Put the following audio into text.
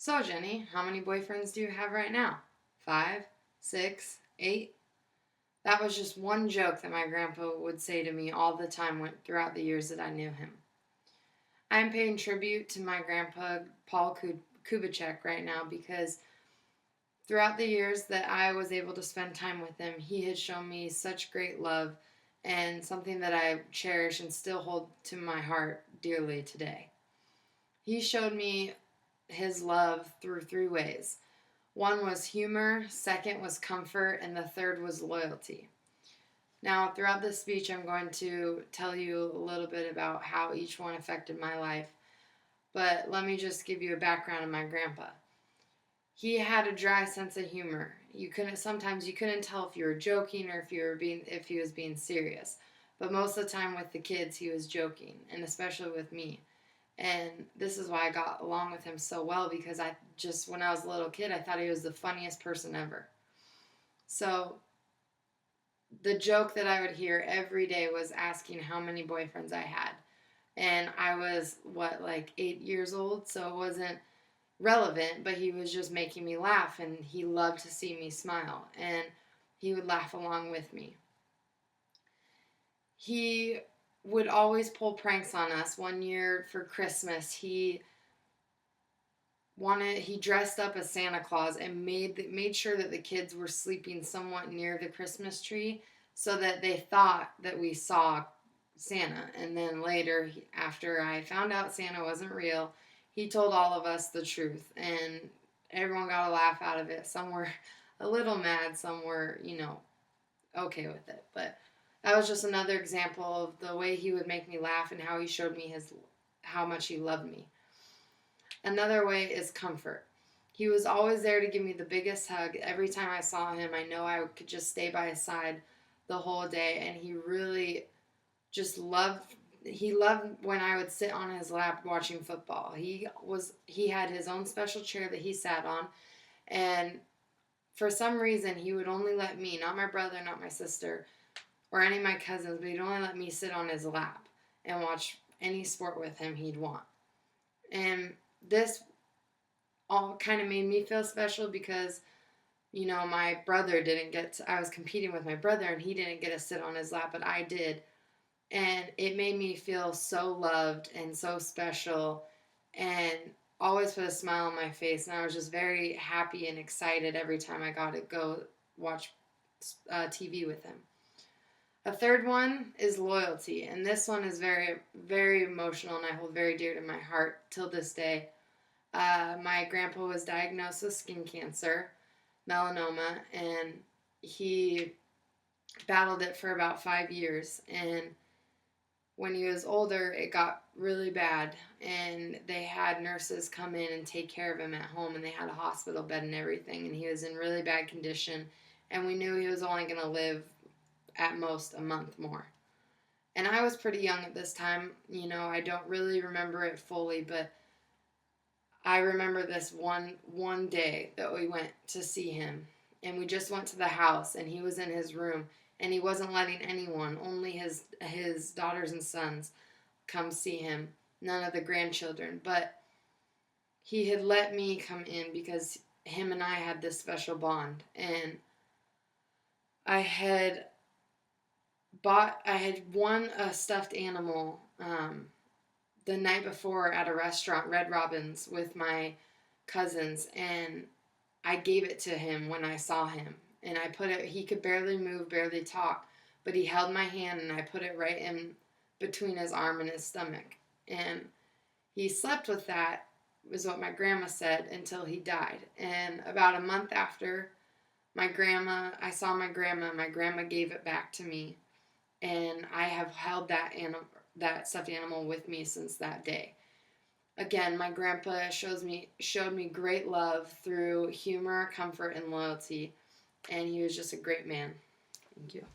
So, Jenny, how many boyfriends do you have right now? 5, 6, 8? That was just one joke that my grandpa would say to me all the time throughout the years that I knew him. I'm paying tribute to my grandpa, Paul Kubitschek, right now because throughout the years that I was able to spend time with him, he had shown me such great love and something that I cherish and still hold to my heart dearly today. He showed me his love through 3 ways. One was humor, second was comfort, and the third was loyalty. Now, throughout this speech, I'm going to tell you a little bit about how each one affected my life, but let me just give you a background on my grandpa. He had a dry sense of humor. Sometimes you couldn't tell if you were joking or if he was being serious. But most of the time with the kids, he was joking, and especially with me. And this is why I got along with him so well, because when I was a little kid, I thought he was the funniest person ever. So the joke that I would hear every day was asking how many boyfriends I had. And I was, 8 years old, so it wasn't relevant, but he was just making me laugh, and he loved to see me smile, and he would laugh along with me. He would always pull pranks on us. One year for Christmas, he dressed up as Santa Claus and made sure that the kids were sleeping somewhat near the Christmas tree so that they thought that we saw Santa. And then later, after I found out Santa wasn't real, he told all of us the truth, and everyone got a laugh out of it. Some were a little mad, some were, okay with it. But that was just another example of the way he would make me laugh and how he showed me how much he loved me. Another way is comfort. He was always there to give me the biggest hug. Every time I saw him, I know I could just stay by his side the whole day, and he really just loved when I would sit on his lap watching football. He had his own special chair that he sat on, and for some reason he would only let me, not my brother, not my sister, or any of my cousins, but he'd only let me sit on his lap and watch any sport with him he'd want. And this all kind of made me feel special because, my brother I was competing with my brother, and he didn't get to sit on his lap, but I did. And it made me feel so loved and so special and always put a smile on my face. And I was just very happy and excited every time I got to go watch TV with him. A third one is loyalty. And this one is very, very emotional, and I hold very dear to my heart till this day. My grandpa was diagnosed with skin cancer, melanoma, and he battled it for about 5 years. And when he was older, it got really bad, and they had nurses come in and take care of him at home, and they had a hospital bed and everything, and he was in really bad condition, and we knew he was only going to live at most a month more. And I was pretty young at this time. I don't really remember it fully, but I remember this one day that we went to see him, and we just went to the house, and he was in his room, and he wasn't letting anyone, only his daughters and sons, come see him, none of the grandchildren. But he had let me come in because him and I had this special bond. And I had won a stuffed animal the night before at a restaurant, Red Robin's, with my cousins, and I gave it to him when I saw him. And he could barely move, barely talk, but he held my hand, and I put it right in between his arm and his stomach. And he slept with that, was what my grandma said, until he died. And about a month after, I saw my grandma gave it back to me. And I have held that stuffed animal with me since that day. Again, my grandpa showed me great love through humor, comfort, and loyalty. And he was just a great man. Thank you.